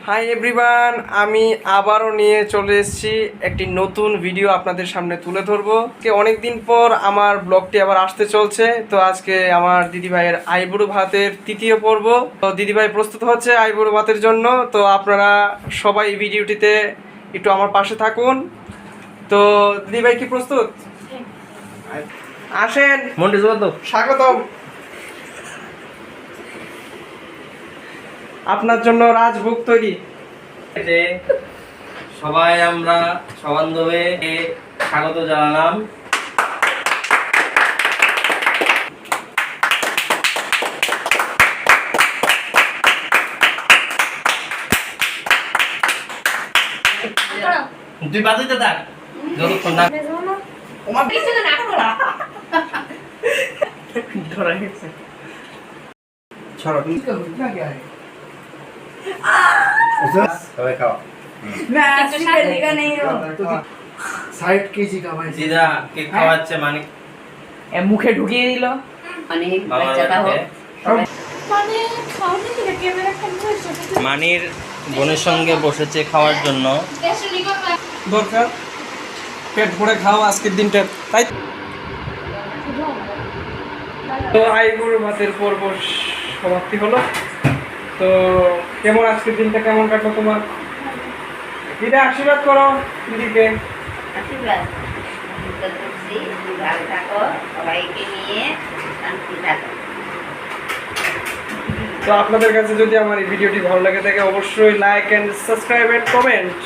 Hi everyone, আমি আবারও নিয়ে চলে এসেছি একটি নতুন ভিডিও আপনাদের সামনে তুলে ধরবো। অনেক দিন পর আমার ব্লগটি আবার আসতে চলছে। তো আজকে আমার দিদিভাইয়ের আইবুড়ো ভাতের তৃতীয় পর্ব। তো দিদিভাই প্রস্তুত হচ্ছে আইবুড়ো ভাতের জন্য। তো আপনারা সবাই এই ভিডিওটিতে একটু আমার পাশে থাকুন। তো দিদিভাই কি প্রস্তুত? আসেন, স্বাগতম। আপনার জন্য রাজভোগ তৈরি। সবাই আমরা সবান্ধবে স্বাগত জানালাম। তুই বাদিতে থাক যতক্ষণ না সবাই খাওয়া দিদা কেক খাওয়াচ্ছে মানে মুখে ঢুকিয়ে দিল মানির বোনের সঙ্গে বসেছে খাওয়ার জন্য। দরকার পেট ভরে খাও আজকের দিনটা, তাই তো আইবুড়ো ভাতের পর্ব সমাপ্তি হলো। তো কেমন আজকের দিনটা কেমন কাটলো তোমার? দিদা আশীর্বাদ করো দিদিকে। তো আপনাদের কাছে যদি আমার এই ভিডিওটি ভালো লাগে থাকে অবশ্যই like and subscribe and comment.